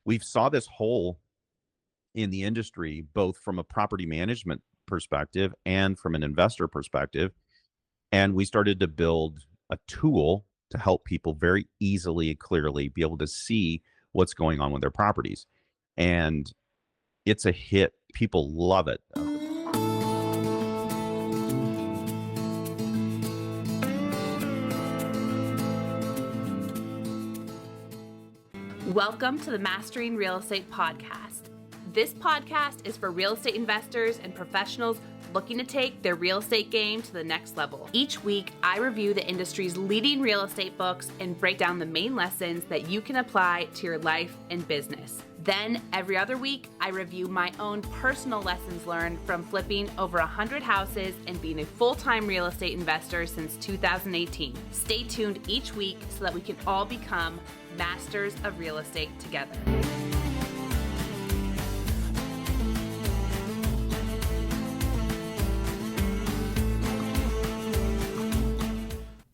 we've saw this hole in the industry, both from a property management perspective and from an investor perspective. And we started to build a tool to help people very easily and clearly be able to see what's going on with their properties. And it's a hit. People love it. Welcome to the Mastering Real Estate podcast. This podcast is for real estate investors and professionals looking to take their real estate game to the next level. Each week, I review the industry's leading real estate books and break down the main lessons that you can apply to your life and business. Then, every other week, I review my own personal lessons learned from flipping over 100 houses and being a full-time real estate investor since 2018. Stay tuned each week so that we can all become masters of real estate together.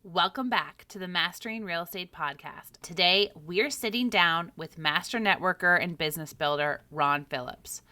Welcome back to the Mastering Real Estate podcast. Today, we're sitting down with master networker and business builder, Ron Phillips.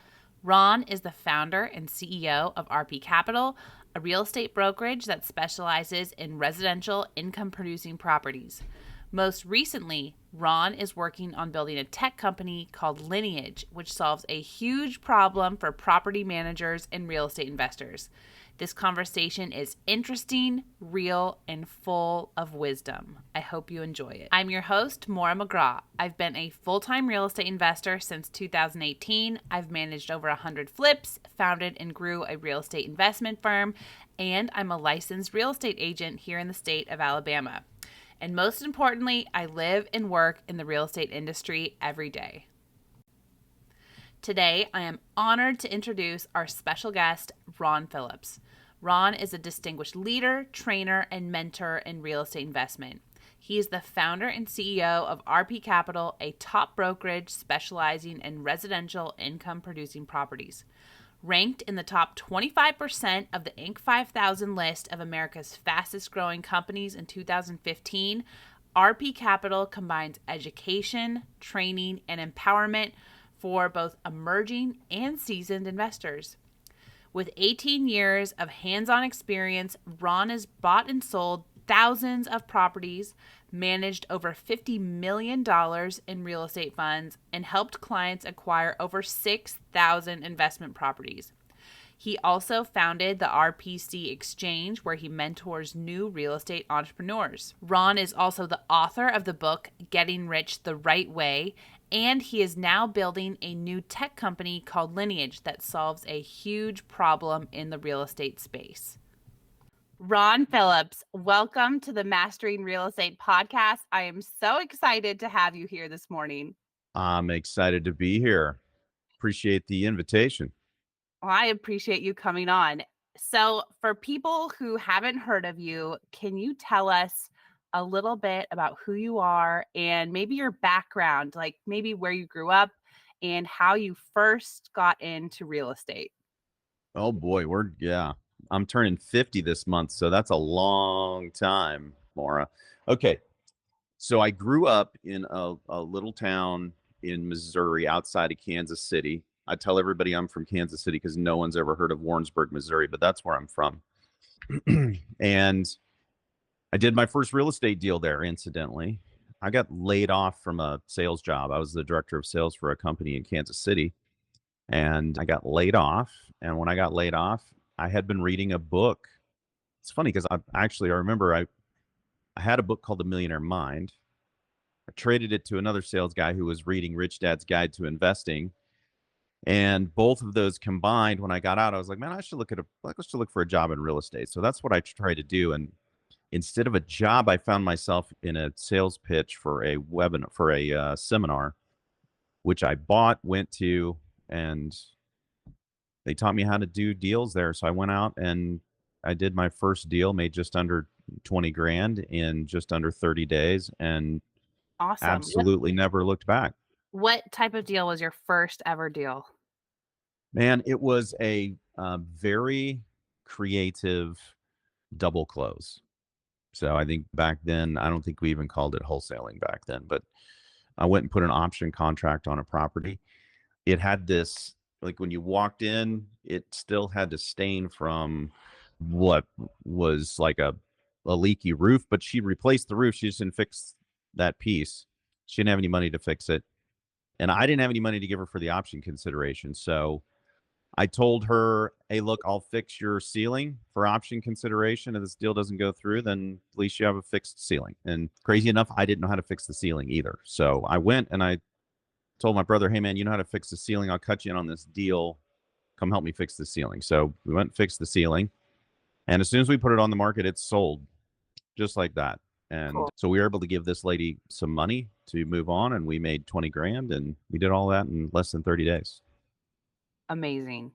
Ron is the founder and CEO of RP Capital, a real estate brokerage that specializes in residential income-producing properties. Most recently, Ron is working on building a tech company called Lineage, which solves a huge problem for property managers and real estate investors. This conversation is interesting, real, and full of wisdom. I hope you enjoy it. I'm your host, Maura. I've been a full-time real estate investor since 2018. I've managed over 100 flips, founded and grew a real estate investment firm, and I'm a licensed real estate agent here in the state of Alabama. And most importantly, I live and work in the real estate industry every day. Today, I am honored to introduce our special guest, Ron Phillips. Ron is a distinguished leader, trainer, and mentor in real estate investment. He is the founder and CEO of RP Capital, a top brokerage specializing in residential income-producing properties. Ranked in the top 25% of the Inc. 5000 list of America's fastest-growing companies in 2015, RP Capital combines education, training, and empowerment for both emerging and seasoned investors. With 18 years of hands-on experience, Ron has bought and sold thousands of properties, managed over $50 million in real estate funds, and helped clients acquire over 6,000 investment properties. He also founded the RPC Exchange, where he mentors new real estate entrepreneurs. Ron is also the author of the book, Getting Rich the Right Way, and he is now building a new tech company called Lineage that solves a huge problem in the real estate space. Ron Phillips, welcome to the Mastering Real Estate podcast. I am so excited to have you here this morning. I'm excited to be here. Appreciate the invitation. Well, I appreciate you coming on. So for people who haven't heard of you, can you tell us a little bit about who you are and maybe your background, like maybe where you grew up and how you first got into real estate? Oh boy, I'm turning 50 this month, so that's a long time, Maura. Okay, so I grew up in a little town in Missouri outside of Kansas City. I tell everybody I'm from Kansas City because no one's ever heard of Warrensburg, Missouri, but that's where I'm from. And I did my first real estate deal there, incidentally. I got laid off from a sales job. I was the director of sales for a company in Kansas City, and I got laid off. And when I got laid off, I had been reading a book. It's funny because I remember I had a book called The Millionaire Mind. I traded it to another sales guy who was reading Rich Dad's Guide to Investing. And both of those combined, when I got out, I was like, man, I should look for a job in real estate. So that's what I tried to do. And instead of a job, I found myself in a sales pitch for a seminar, which I went to, and they taught me how to do deals there. So I went out and I did my first deal, made just under 20 grand in just under 30 days, and Awesome. absolutely never looked back. What type of deal was your first ever deal? Man, it was a very creative double close. So I think back then, I don't think we even called it wholesaling back then, but I went and put an option contract on a property. It had this, like when you walked in, it still had the stain from what was like a leaky roof, but she replaced the roof. She just didn't fix that piece. She didn't have any money to fix it. And I didn't have any money to give her for the option consideration. So I told her, hey, look, I'll fix your ceiling for option consideration. If this deal doesn't go through, then at least you have a fixed ceiling. And crazy enough, I didn't know how to fix the ceiling either. So I went and I told my brother, hey, man, you know how to fix the ceiling? I'll cut you in on this deal. Come help me fix the ceiling. So we went and fixed the ceiling. And as soon as we put it on the market, it sold just like that. And Cool. so we were able to give this lady some money to move on, and we made 20 grand, and we did all that in less than 30 days. Amazing.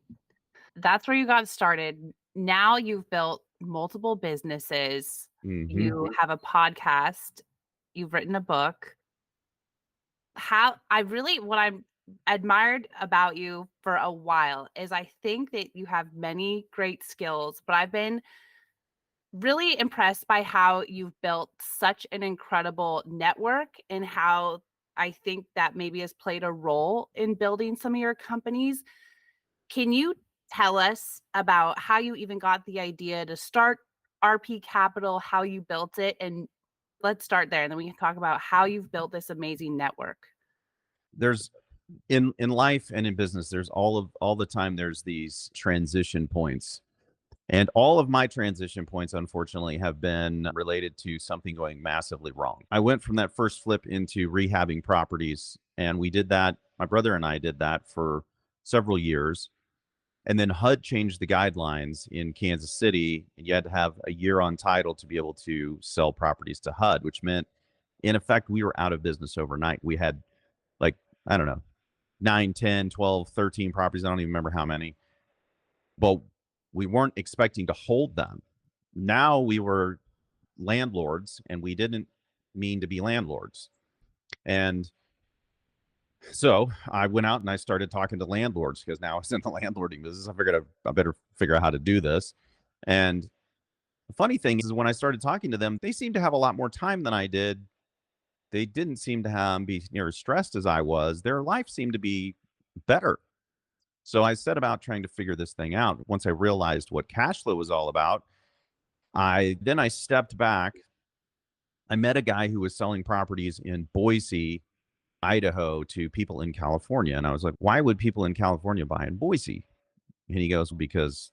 That's where you got started. Now you've built multiple businesses. Mm-hmm. You have a podcast. You've written a book. How I really what I'm admired about you for a while is I think that you have many great skills, but I've been really impressed by how you've built such an incredible network and how I think that maybe has played a role in building some of your companies. Can you tell us about how you even got the idea to start RP Capital, how you built it, and let's start there, and then we can talk about how you've built this amazing network. There's in life and in business, there's all the time there's these transition points. And all of my transition points, unfortunately, have been related to something going massively wrong. I went from that first flip into rehabbing properties, and we did that. My brother and I did that for several years. And then HUD changed the guidelines in Kansas City, and you had to have a year on title to be able to sell properties to HUD, which meant, in effect, we were out of business overnight. We had, like, I don't know, 9, 10, 12, 13 properties. I don't even remember how many. But we weren't expecting to hold them. Now we were landlords, and we didn't mean to be landlords. And so I went out and I started talking to landlords because now I was in the landlording business. I figured I better figure out how to do this. And the funny thing is, when I started talking to them, they seemed to have a lot more time than I did. They didn't seem to be near as stressed as I was. Their life seemed to be better. So I set about trying to figure this thing out. Once I realized what cash flow was all about, I stepped back. I met a guy who was selling properties in Boise, Idaho to people in California. And I was like, why would people in California buy in Boise? And he goes, because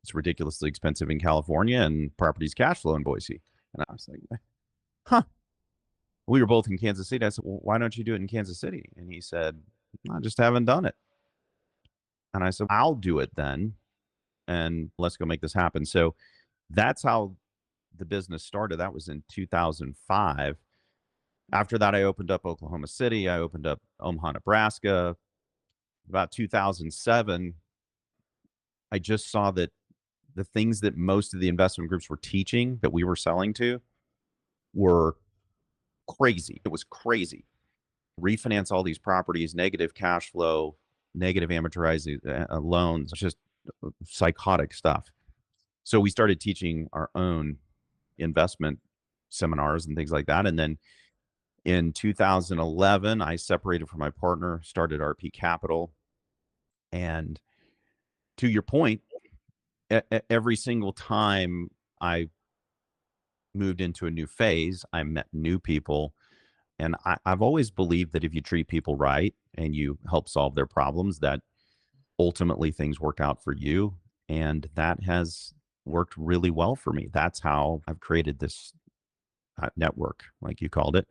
it's ridiculously expensive in California and properties cash flow in Boise. And I was like, huh. We were both in Kansas City. I said, well, why don't you do it in Kansas City? And he said, I just haven't done it. And I said, I'll do it then. And let's go make this happen. So that's how the business started. That was in 2005. After that, I opened up Oklahoma City. I opened up Omaha, Nebraska. About 2007, I just saw that the things that most of the investment groups were teaching that we were selling to were crazy. It was crazy. Refinance all these properties, negative cash flow, negative amortizing loans, just psychotic stuff. So we started teaching our own investment seminars and things like that. And then in 2011, I separated from my partner, started RP Capital. And to your point, every single time I moved into a new phase, I met new people. And I've always believed that if you treat people right and you help solve their problems, that ultimately things work out for you. And that has worked really well for me. That's how I've created this network, like you called it.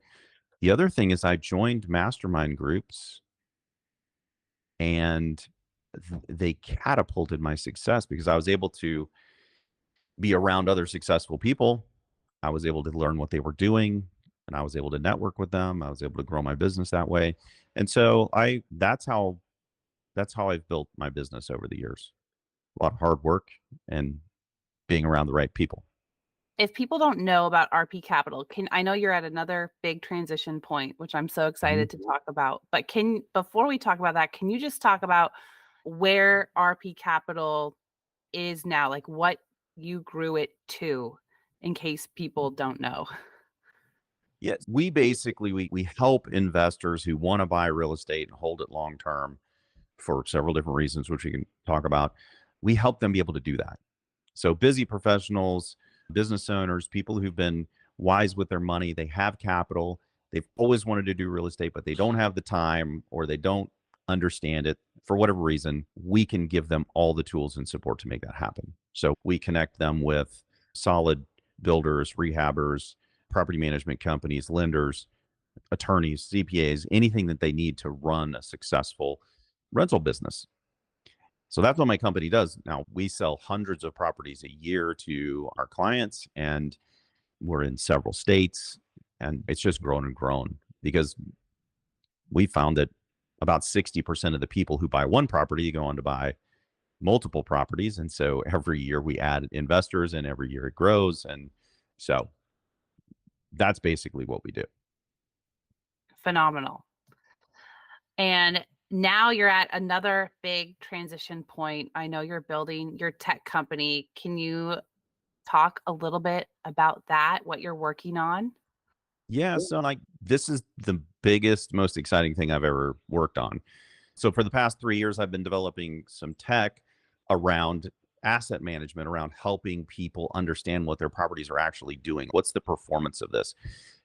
The other thing is I joined mastermind groups, and they catapulted my success because I was able to be around other successful people. I was able to learn what they were doing, and I was able to network with them. I was able to grow my business that way. And so that's how I've built my business over the years. A lot of hard work and being around the right people. If people don't know about RP Capital, can I know you're at another big transition point, which I'm so Mhm. excited to talk about. But can before we talk about that, can you just talk about where RP Capital is now, like what you grew it to, in case people don't know? Yes, we basically we help investors who want to buy real estate and hold it long term for several different reasons, which we can talk about. We help them be able to do that. So busy professionals, business owners, people who've been wise with their money, they have capital, they've always wanted to do real estate, but they don't have the time or they don't understand it for whatever reason, we can give them all the tools and support to make that happen. So we connect them with solid builders, rehabbers, property management companies, lenders, attorneys, CPAs, anything that they need to run a successful rental business. So that's what my company does. Now, we sell hundreds of properties a year to our clients, and we're in several states, and it's just grown and grown because we found that about 60% of the people who buy one property go on to buy multiple properties. And so every year we add investors, and every year it grows. And so that's basically what we do. Phenomenal. And now you're at another big transition point. I know you're building your tech company. Can you talk a little bit about that, what you're working on? Yeah. So, like, this is the biggest, most exciting thing I've ever worked on. So for the past 3 years, I've been developing some tech around asset management, around helping people understand what their properties are actually doing. What's the performance of this?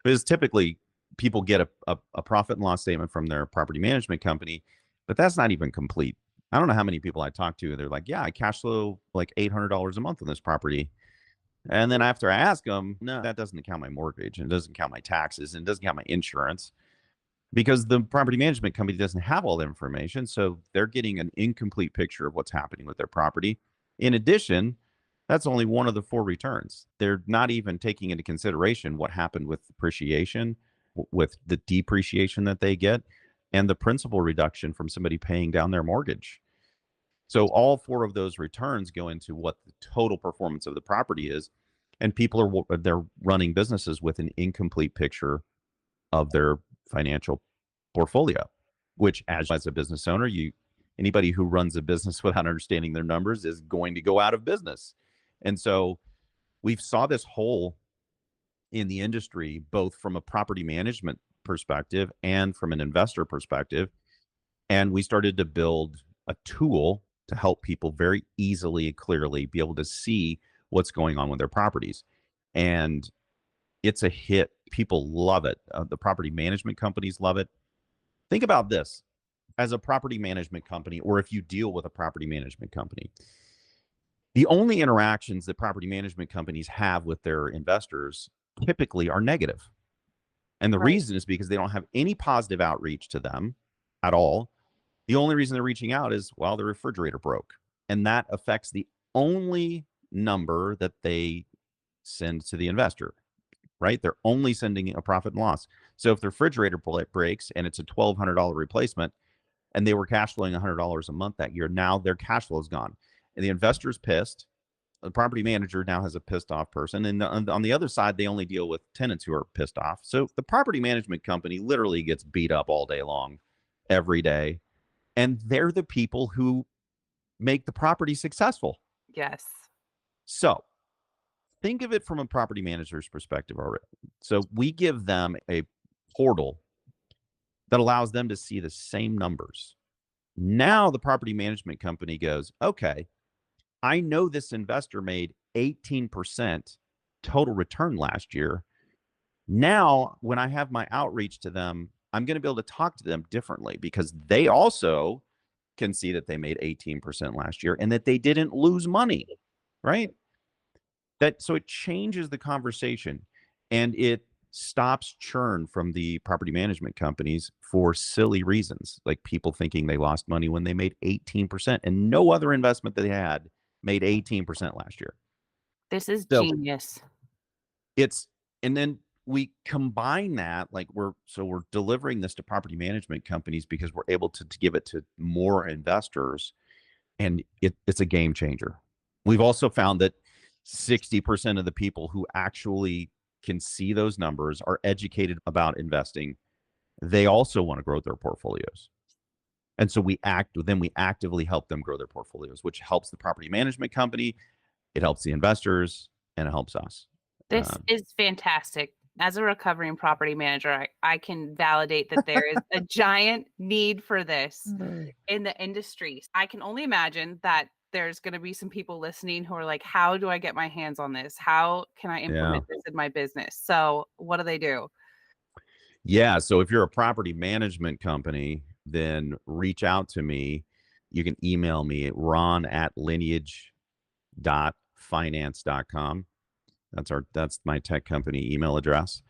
Because typically people get a profit and loss statement from their property management company, but that's not even complete. I don't know how many people I talk to, they're like, yeah, I cash flow like $800 a month on this property. And then after I ask them, no, that doesn't count my mortgage and it doesn't count my taxes and it doesn't count my insurance because the property management company doesn't have all the information. So they're getting an incomplete picture of what's happening with their property. In addition, that's only one of the four returns. They're not even taking into consideration what happened with depreciation, with the depreciation that they get, and the principal reduction from somebody paying down their mortgage. So all four of those returns go into what the total performance of the property is. And people they're running businesses with an incomplete picture of their financial portfolio, which as a business owner, anybody who runs a business without understanding their numbers is going to go out of business. And so we've saw this hole in the industry, both from a property management perspective and from an investor perspective. And we started to build a tool to help people very easily and clearly be able to see what's going on with their properties. And it's a hit. People love it. The property management companies love it. Think about this as a property management company, or if you deal with a property management company, the only interactions that property management companies have with their investors typically are negative. And the Right. reason is because they don't have any positive outreach to them at all. The only reason they're reaching out is, well, the refrigerator broke. And that affects the only number that they send to the investor, right? They're only sending a profit and loss. So if the refrigerator breaks and it's a $1,200 replacement and they were cash flowing $100 a month that year, now their cash flow is gone. And the investor's pissed. The property manager now has a pissed off person. And on the other side, they only deal with tenants who are pissed off. So the property management company literally gets beat up all day long, every day. And they're the people who make the property successful. Yes. So think of it from a property manager's perspective already. So we give them a portal that allows them to see the same numbers. Now the property management company goes, okay, I know this investor made 18% total return last year. Now, when I have my outreach to them, I'm going to be able to talk to them differently because they also can see that they made 18% last year and that they didn't lose money, right? So it changes the conversation and it stops churn from the property management companies for silly reasons, like people thinking they lost money when they made 18% and no other investment that they had made 18% last year. This is So genius. it's and then we combine that, like we're delivering this to property management companies because we're able to give it to more investors, and it's a game changer. We've also found that 60% of the people who actually can see those numbers are educated about investing. They also want to grow their portfolios. And so we actively help them grow their portfolios, which helps the property management company, it helps the investors, and it helps us. This Um, is fantastic. As a recovering property manager, I can validate that there is a giant need for this in the industry. I can only imagine that there's going to be some people listening who are like, how do I get my hands on this? How can I Yeah. implement this in my business? So, what do they do? Yeah. So if you're a property management company, then reach out to me. You can email me at ron@lineage.finance.com. That's my tech company email address.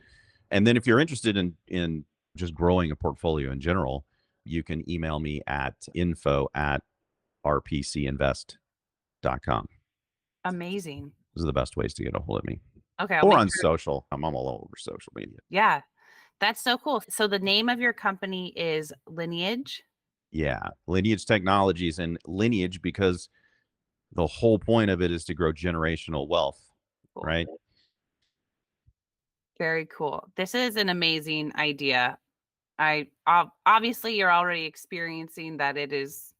And then if you're interested in just growing a portfolio in general, you can email me at info@rpcinvest.com. Amazing. Those are the best ways to get a hold of me. Okay, I'll Or make on sure. social. I'm all over social media. Yeah, that's so cool. So, the name of your company is Lineage. Yeah. Lineage Technologies and Lineage because the whole point of it is to grow generational wealth, Cool. right? Very cool. This is an amazing idea. Obviously you're already experiencing that it's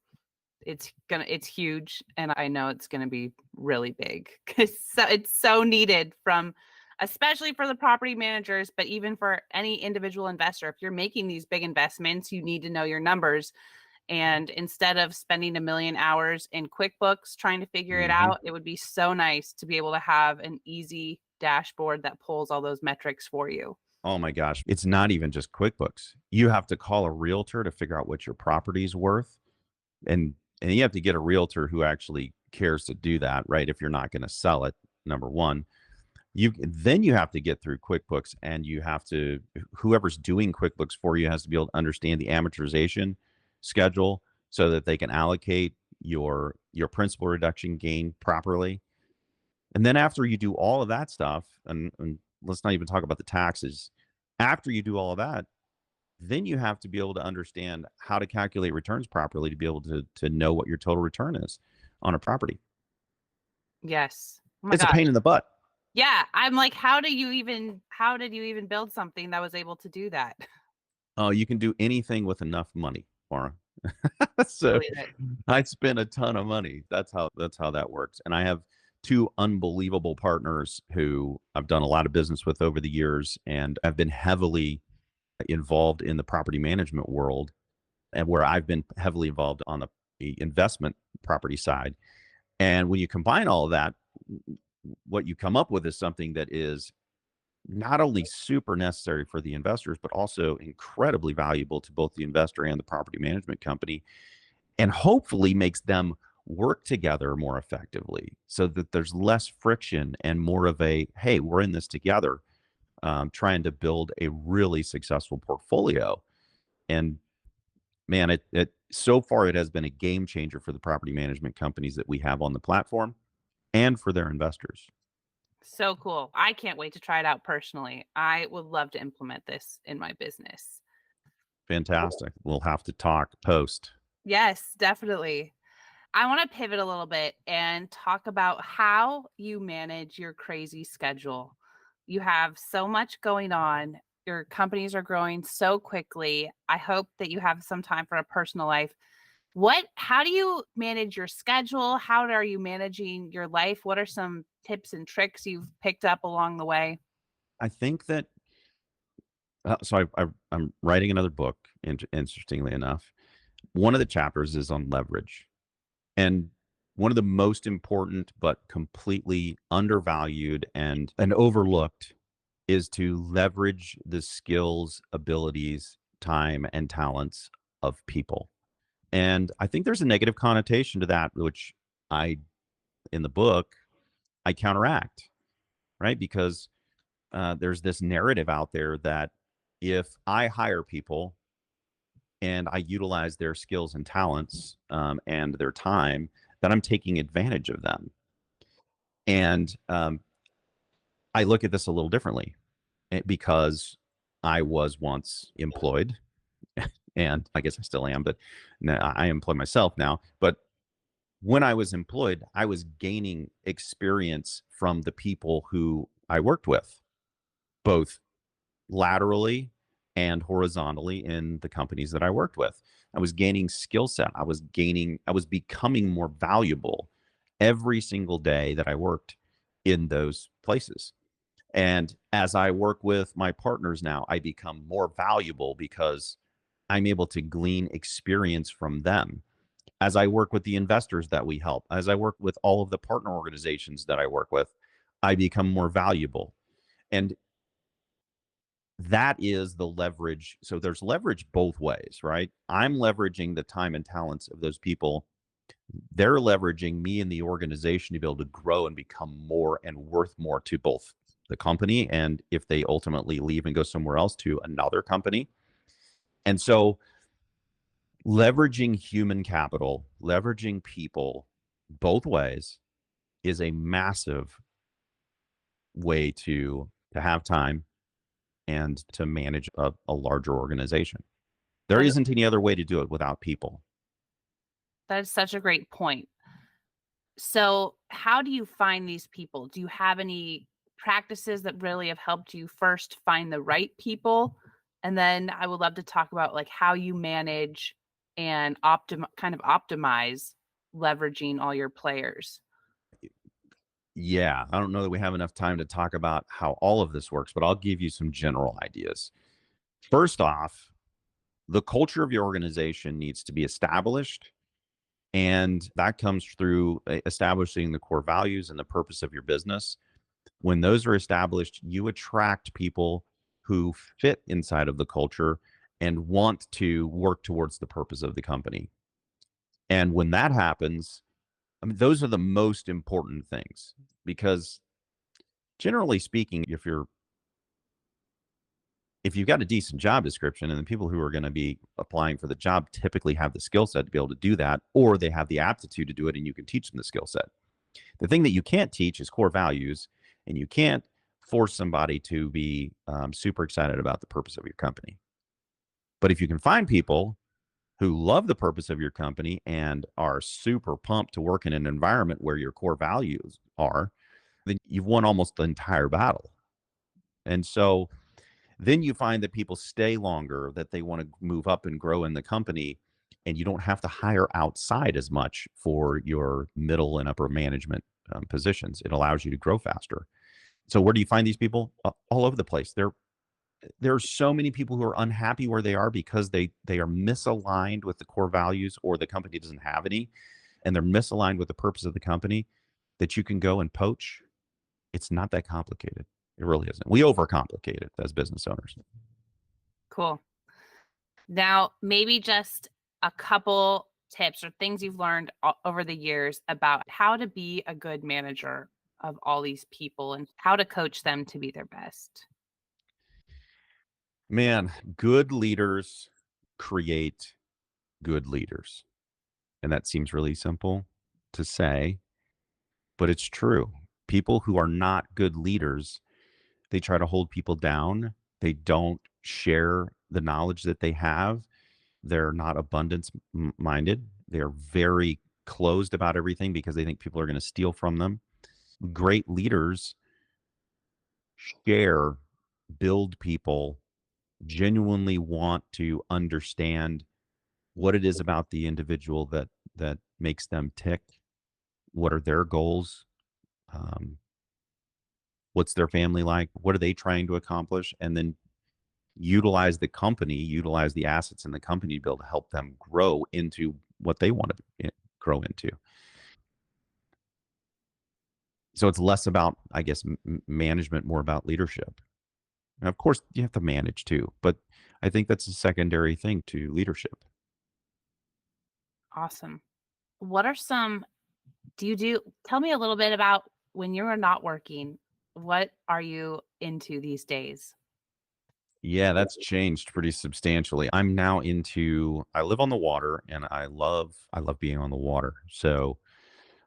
huge, and I know it's gonna be really big because it's so needed from, especially for the property managers, but even for any individual investor. If you're making these big investments, you need to know your numbers. And instead of spending a million hours in QuickBooks trying to figure it Hmm. out, it would be so nice to be able to have an easy dashboard that pulls all those metrics for you. Oh my gosh. It's not even just QuickBooks. You have to call a realtor to figure out what your property's worth. And you have to get a realtor who actually cares to do that, right? If you're not going to sell it, number one. You have to get through QuickBooks, and you have to, whoever's doing QuickBooks for you has to be able to understand the amortization schedule so that they can allocate your principal reduction gain properly. And then after you do all of that stuff, and let's not even talk about the taxes. After you do all of that, then you have to be able to understand how to calculate returns properly to be able to know what your total return is on a property. Yes. Oh my It's a gosh. pain in the butt. Yeah, I'm like, how did you even build something that was able to do that? Oh, you can do anything with enough money, Maura. So Believe it. I spend a ton of money. That's how that works. And I have two unbelievable partners who I've done a lot of business with over the years, and I've been heavily involved in the property management world, and where I've been heavily involved on the investment property side. And when you combine all of that, what you come up with is something that is not only super necessary for the investors, but also incredibly valuable to both the investor and the property management company, and hopefully makes them work together more effectively so that there's less friction and more of a, hey, we're in this together, trying to build a really successful portfolio. And man, it so far it has been a game changer for the property management companies that we have on the platform and for their investors. So cool. I can't wait to try it out personally. I would love to implement this in my business. Fantastic. We'll have to talk post. Yes, definitely. I want to pivot a little bit and talk about how you manage your crazy schedule. You have so much going on. Your companies are growing so quickly. I hope that you have some time for a personal life. How do you manage your schedule? How are you managing your life? What are some tips and tricks you've picked up along the way? I think that I'm writing another book. Interestingly enough, one of the chapters is on leverage, and one of the most important but completely undervalued and overlooked is to leverage the skills, abilities, time, and talents of people. And I think there's a negative connotation to that, which I, in the book, I counteract, right? Because there's this narrative out there that if I hire people and I utilize their skills and talents, and their time, that I'm taking advantage of them. And I look at this a little differently, because I was once employed, and I guess I still am, but now I employ myself now. But when I was employed, I was gaining experience from the people who I worked with, both laterally and horizontally in the companies that I worked with. I was gaining skill set. I was becoming more valuable every single day that I worked in those places. And as I work with my partners now, I become more valuable because I'm able to glean experience from them. As I work with the investors that we help, as I work with all of the partner organizations that I work with, I become more valuable. And that is the leverage. So there's leverage both ways, right? I'm leveraging the time and talents of those people. They're leveraging me and the organization to be able to grow and become more and worth more to both the company, and if they ultimately leave and go somewhere else, to another company. And so leveraging human capital, leveraging people both ways is a massive way to have time and to manage a larger organization. There That is, isn't any other way to do it without people. that is such a great point. So, how do you find these people? Do you have any practices that really have helped you first find the right people? And then I would love to talk about like how you manage and kind of optimize leveraging all your players. Yeah, I don't know that we have enough time to talk about how all of this works, but I'll give you some general ideas. First off, the culture of your organization needs to be established, and that comes through establishing the core values and the purpose of your business. When those are established, you attract people who fit inside of the culture and want to work towards the purpose of the company. And when that happens, I mean, those are the most important things, because generally speaking, if you've got a decent job description, and the people who are going to be applying for the job typically have the skill set to be able to do that, or they have the aptitude to do it and you can teach them the skill set. The thing that you can't teach is core values, and you can't force somebody to be super excited about the purpose of your company. But if you can find people who love the purpose of your company and are super pumped to work in an environment where your core values are, then you've won almost the entire battle. And so then you find that people stay longer, that they want to move up and grow in the company, and you don't have to hire outside as much for your middle and upper management positions. It allows you to grow faster. So where do you find these people? All over the place. There are so many people who are unhappy where they are because they are misaligned with the core values, or the company doesn't have any, and they're misaligned with the purpose of the company, that you can go and poach. It's not that complicated. It really isn't. We overcomplicate it as business owners. Cool. Now, maybe just a couple tips or things you've learned over the years about how to be a good manager of all these people and how to coach them to be their best. Man, good leaders create good leaders. And that seems really simple to say, but it's true. People who are not good leaders, they try to hold people down. They don't share the knowledge that they have. They're not abundance minded. They're very closed about everything because they think people are going to steal from them. Great leaders share, build people, genuinely want to understand what it is about the individual that makes them tick. What are their goals? Um, what's their family like? What are they trying to accomplish? And then utilize the company, utilize the assets in the company to be able to help them grow into what they want to grow into. So it's less about, I guess, management, more about leadership. And of course, you have to manage too, but I think that's a secondary thing to leadership. Awesome. What are some tell me a little bit about when you're not working, what are you into these days? Yeah, that's changed pretty substantially. I'm now into I live on the water, and I love being on the water. So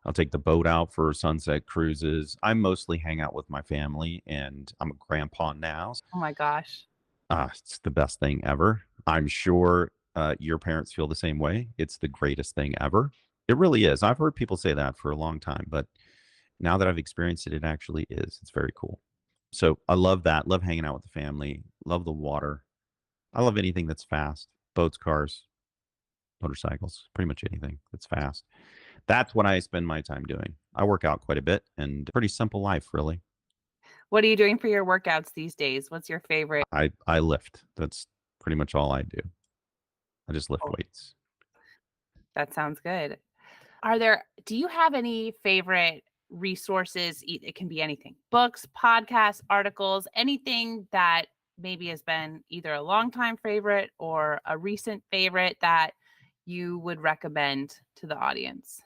I'll take the boat out for sunset cruises. I mostly hang out with my family, and I'm a grandpa now. Oh my gosh. It's the best thing ever. I'm sure your parents feel the same way. It's the greatest thing ever. It really is. I've heard people say that for a long time, but now that I've experienced it, it actually is. It's very cool. So I love that. Love hanging out with the family. Love the water. I love anything that's fast. Boats, cars, motorcycles, pretty much anything that's fast. That's what I spend my time doing. I work out quite a bit, and pretty simple life, really. What are you doing for your workouts these days? What's your favorite? I lift. That's pretty much all I do. I just lift Oh, weights. that sounds good. Do you have any favorite resources? It can be anything, books, podcasts, articles, anything that maybe has been either a longtime favorite or a recent favorite that you would recommend to the audience?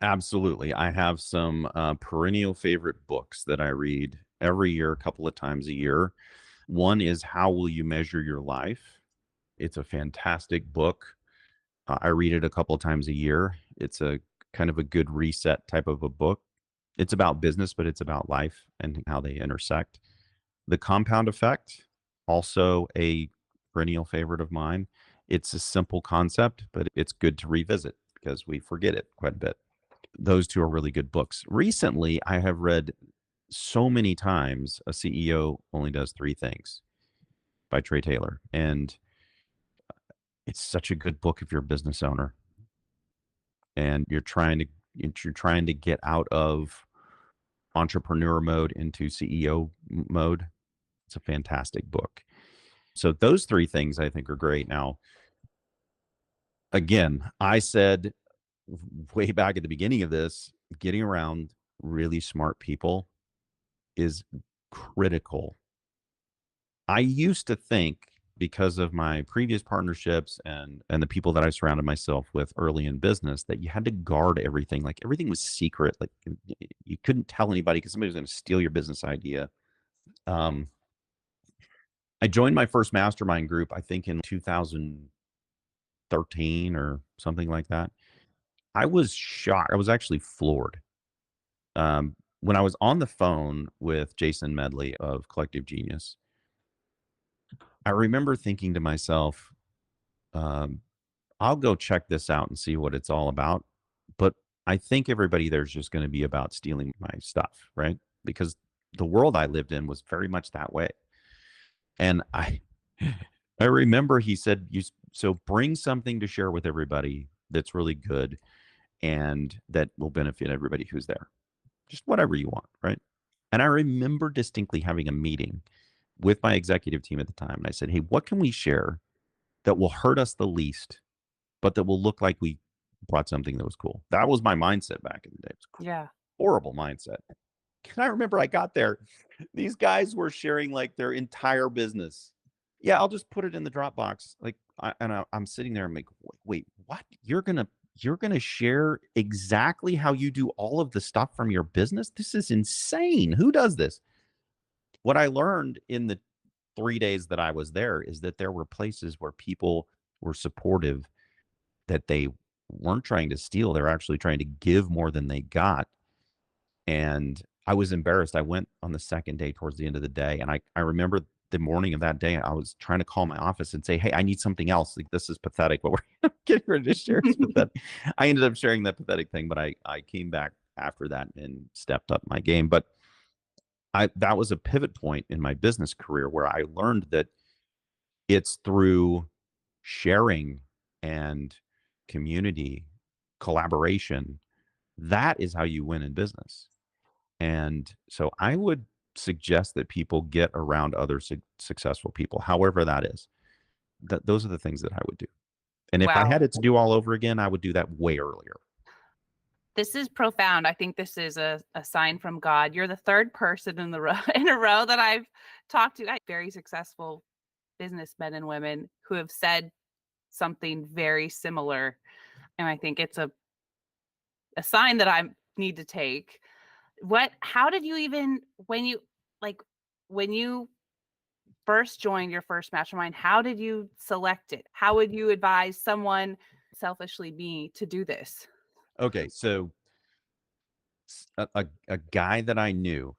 Absolutely. I have some perennial favorite books that I read every year, a couple of times a year. One is How Will You Measure Your Life? It's a fantastic book. I read it a couple of times a year. It's a kind of a good reset type of a book. It's about business, but it's about life and how they intersect. The Compound Effect, also a perennial favorite of mine. It's a simple concept, but it's good to revisit because we forget it quite a bit. Those two are really good books. Recently, I have read so many times A CEO Only Does Three Things by Trey Taylor. And it's such a good book if you're a business owner and you're trying to get out of entrepreneur mode into CEO mode. It's a fantastic book. So those three things I think are great. Now, again, I said way back at the beginning of this, getting around really smart people is critical. I used to think because of my previous partnerships and the people that I surrounded myself with early in business that you had to guard everything. Like everything was secret. Like you couldn't tell anybody because somebody was going to steal your business idea. Um, I joined my first mastermind group, I think in 2013 or something like that. I was shocked. I was actually floored. When I was on the phone with Jason Medley of Collective Genius, I remember thinking to myself, um, I'll go check this out and see what it's all about. But I think everybody there's just going to be about stealing my stuff, right? Because the world I lived in was very much that way. And I remember he said, so bring something to share with everybody that's really good and that will benefit everybody who's there. Just whatever you want, right? And I remember distinctly having a meeting with my executive team at the time. And I said, hey, what can we share that will hurt us the least, but that will look like we brought something that was cool? That was my mindset back in the day. It was Yeah. horrible mindset. And I remember I got there, these guys were sharing like their entire business. Yeah, I'll just put it in the Dropbox. Like, I'm sitting there. I'm like, wait, what? You're gonna share exactly how you do all of the stuff from your business? This is insane. Who does this? What I learned in the 3 days that I was there is that there were places where people were supportive, that they weren't trying to steal. They're actually trying to give more than they got. And I was embarrassed. I went on the second day towards the end of the day. And I remember the morning of that day, I was trying to call my office and say, hey, I need something else. Like, this is pathetic. What we're getting ready to share is pathetic. I ended up sharing that pathetic thing, but I came back after that and stepped up my game. But that was a pivot point in my business career where I learned that it's through sharing and community collaboration. That is how you win in business. And so I would suggest that people get around other successful people, however that is. Those are the things that I would do. And if I Wow. had it to do all over again, I would do that way earlier. This is profound. I think this is a sign from God. You're the third person in the row in a row that I've talked to. Very successful businessmen and women who have said something very similar. And I think it's a sign that I need to take. How did you even, like, when you first joined your first mastermind, how did you select it? How would you advise someone, selfishly me, to do this? Okay, so a guy that I knew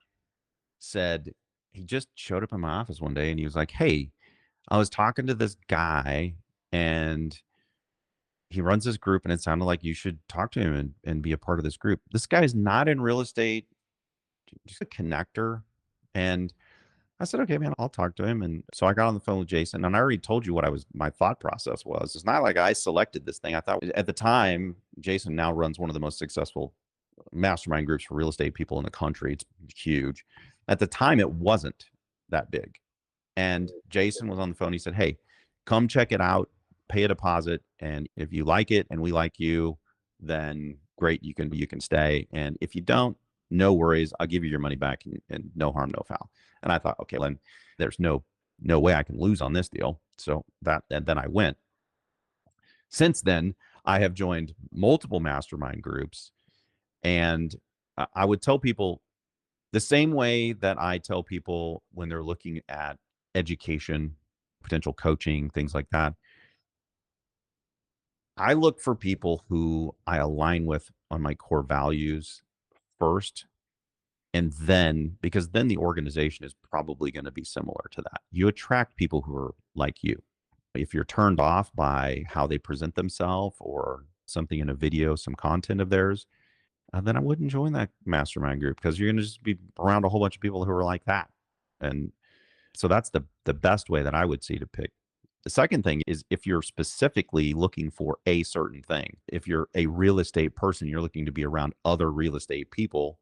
said he just showed up in my office one day and he was like, "Hey, I was talking to this guy and he runs this group and it sounded like you should talk to him and be a part of this group." This guy's not in real estate, just a connector. And I said, okay, man, I'll talk to him. And so I got on the phone with Jason and I already told you my thought process was. It's not like I selected this thing. I thought at the time, Jason now runs one of the most successful mastermind groups for real estate people in the country. It's huge. At the time, it wasn't that big. And Jason was on the phone. He said, "Hey, come check it out, pay a deposit, and if you like it and we like you, then great, you can stay. And if you don't, no worries, I'll give you your money back and no harm, no foul." And I thought, okay, then there's no way I can lose on this deal. So that and then I went. Since then, I have joined multiple mastermind groups, and I would tell people the same way that I tell people when they're looking at education, potential coaching, things like that. I look for people who I align with on my core values first. And then, because then the organization is probably going to be similar to that. You attract people who are like you. If you're turned off by how they present themselves or something in a video, some content of theirs, then I wouldn't join that mastermind group because you're going to just be around a whole bunch of people who are like that. And so that's the best way that I would see to pick. The second thing is if you're specifically looking for a certain thing, if you're a real estate person, you're looking to be around other real estate people,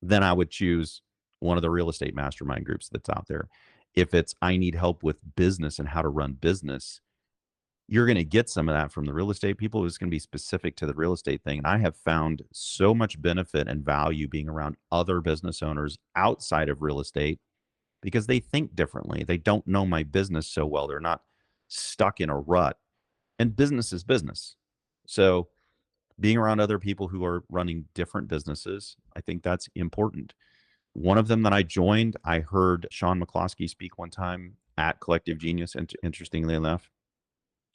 then I would choose one of the real estate mastermind groups that's out there. If it's I need help with business and how to run business, you're going to get some of that from the real estate people. It's going to be specific to the real estate thing. And I have found so much benefit and value being around other business owners outside of real estate because they think differently. They don't know my business so well. They're not stuck in a rut. And business is business. So being around other people who are running different businesses, I think that's important. One of them that I joined, I heard Sean McCloskey speak one time at Collective Genius, interestingly enough.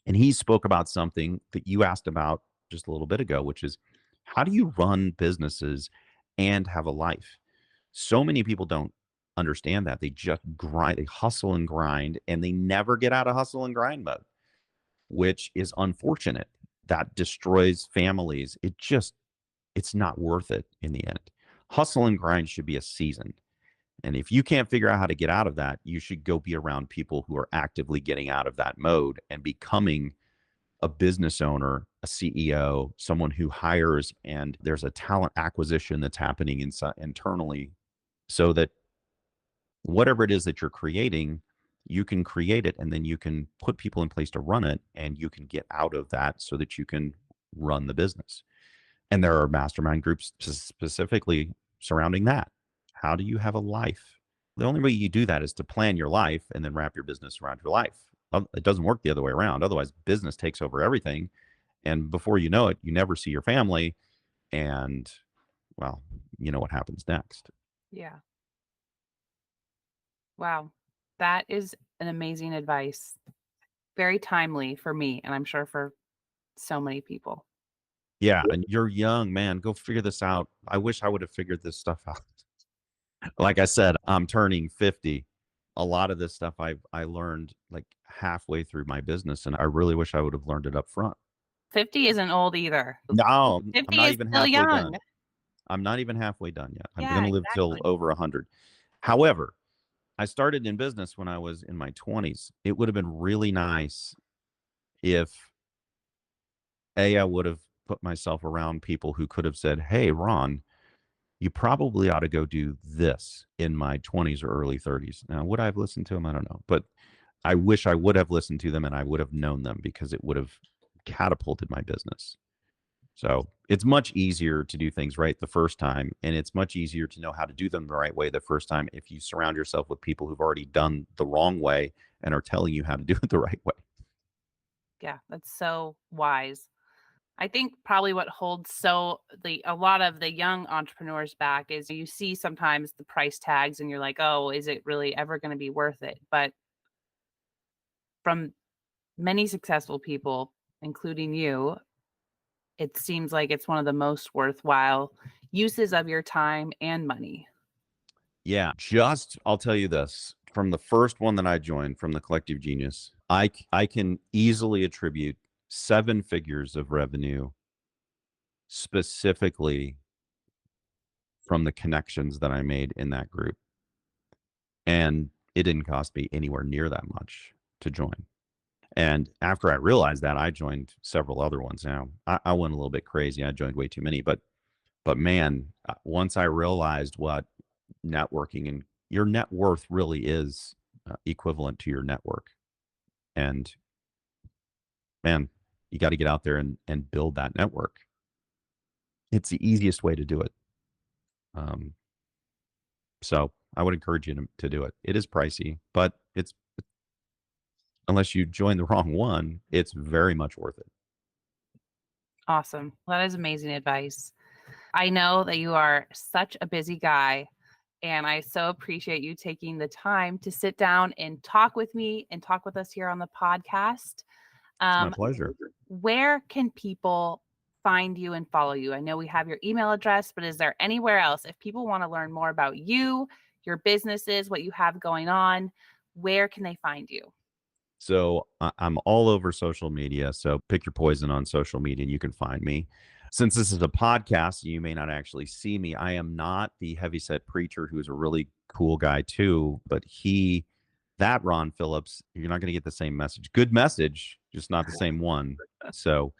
And he spoke about something that you asked about just a little bit ago, which is how do you run businesses and have a life? So many people don't understand that. They just grind, they hustle and grind, and they never get out of hustle and grind mode, which is unfortunate. That destroys families. It's not worth it in the end. Hustle and grind should be a season. And if you can't figure out how to get out of that, you should go be around people who are actively getting out of that mode and becoming a business owner, a CEO, someone who hires, and there's a talent acquisition that's happening internally so that whatever it is that you're creating, you can create it and then you can put people in place to run it and you can get out of that so that you can run the business. And there are mastermind groups specifically surrounding that. How do you have a life? The only way you do that is to plan your life and then wrap your business around your life. It doesn't work the other way around. Otherwise, business takes over everything. And before you know it, you never see your family. And, well, you know what happens next. Yeah. Wow. That is an amazing advice. Very timely for me, and I'm sure for so many people. Yeah. And you're young, man. Go figure this out. I wish I would have figured this stuff out. Like I said, I'm turning 50. A lot of this stuff I learned like halfway through my business, and I really wish I would have learned it up front. 50 isn't old either. No, I'm 50 not is even still halfway young. done. I'm not even halfway done yet. I'm Yeah, going to live till exactly. over 100. However, I started in business when I was in my 20s. It would have been really nice if I would have put myself around people who could have said, "Hey, Ron, you probably ought to go do this," in my 20s or early 30s. Now, would I have listened to them? I don't know. But I wish I would have listened to them and I would have known them because it would have catapulted my business. So it's much easier to do things right the first time. And it's much easier to know how to do them the right way the first time if you surround yourself with people who've already done the wrong way and are telling you how to do it the right way. Yeah, that's so wise. I think probably what holds the a lot of the young entrepreneurs back is you see sometimes the price tags and you're like, "Oh, is it really ever going to be worth it?" But from many successful people, including you, it seems like it's one of the most worthwhile uses of your time and money. Yeah. I'll tell you this from the first one that I joined from the Collective Genius, I can easily attribute 7 figures of revenue specifically from the connections that I made in that group. And it didn't cost me anywhere near that much to join. And after I realized that, I joined several other ones. Now, I went a little bit crazy. I joined way too many, but But man, once I realized what networking and your net worth really is equivalent to your network. And man, you got to get out there and build that network. It's the easiest way to do it. So I would encourage you to do it. It is pricey, but it's, unless you join the wrong one, it's very much worth it. Awesome. That is amazing advice. I know that you are such a busy guy, and I so appreciate you taking the time to sit down and talk with me and talk with us here on the podcast. It's my pleasure. Where can people find you and follow you? I know we have your email address, but is there anywhere else if people want to learn more about you, your businesses, what you have going on, where can they find you? So I'm all over social media. So pick your poison on social media and you can find me. Since this is a podcast, you may not actually see me. I am not the heavyset preacher who's a really cool guy too, but that Ron Phillips, you're not going to get the same message. Good message, just not the same one. So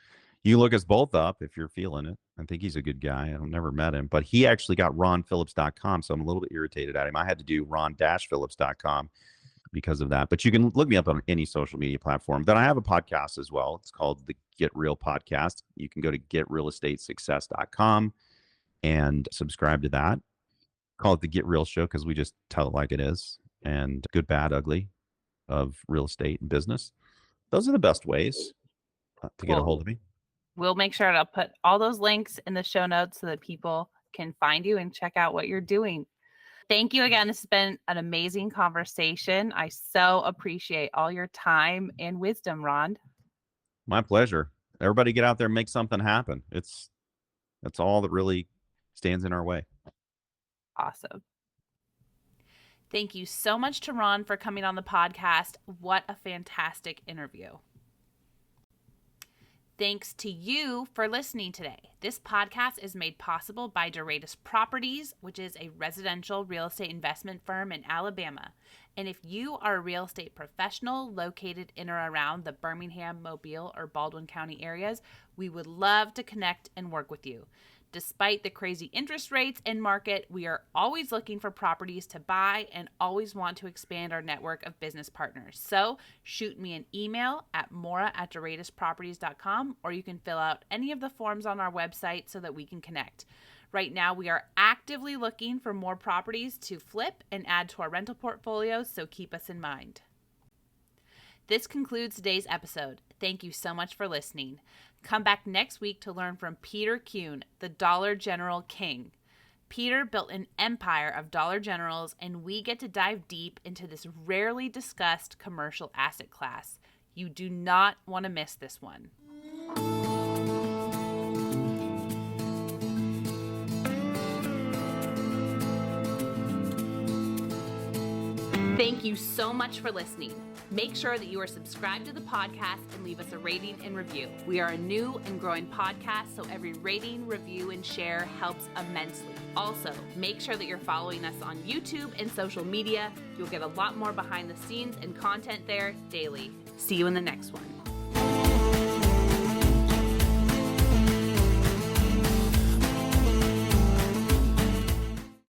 you look us both up if you're feeling it. I think he's a good guy. I've never met him, but he actually got ronphillips.com. So I'm a little bit irritated at him. I had to do ron-phillips.com because of that. But you can look me up on any social media platform. Then I have a podcast as well. It's called the Get Real Podcast. You can go to getrealestatesuccess.com and subscribe to that. Call it the Get Real Show because we just tell it like it is. And good, bad, ugly of real estate and business. Those are the best ways to get a hold of me. We'll make sure to put all those links in the show notes so that people can find you and check out what you're doing. Thank you again. This has been an amazing conversation. I so appreciate all your time and wisdom, Ron. My pleasure. Everybody get out there and make something happen. That's all that really stands in our way. Awesome. Thank you so much to Ron for coming on the podcast. What a fantastic interview. Thanks to you for listening today. This podcast is made possible by Duratus Properties, which is a residential real estate investment firm in Alabama. And if you are a real estate professional located in or around the Birmingham, Mobile, or Baldwin County areas, we would love to connect and work with you. Despite the crazy interest rates and market, we are always looking for properties to buy and always want to expand our network of business partners. So shoot me an email at Maura@DuratusProperties.com, or you can fill out any of the forms on our website so that we can connect. Right now, we are actively looking for more properties to flip and add to our rental portfolio, so keep us in mind. This concludes today's episode. Thank you so much for listening. Come back next week to learn from Peter Kuhn, the Dollar General King. Peter built an empire of Dollar Generals, and we get to dive deep into this rarely discussed commercial asset class. You do not want to miss this one. Thank you so much for listening. Make sure that you are subscribed to the podcast and leave us a rating and review. We are a new and growing podcast, so every rating, review, and share helps immensely. Also, make sure that you're following us on YouTube and social media. You'll get a lot more behind the scenes and content there daily. See you in the next one.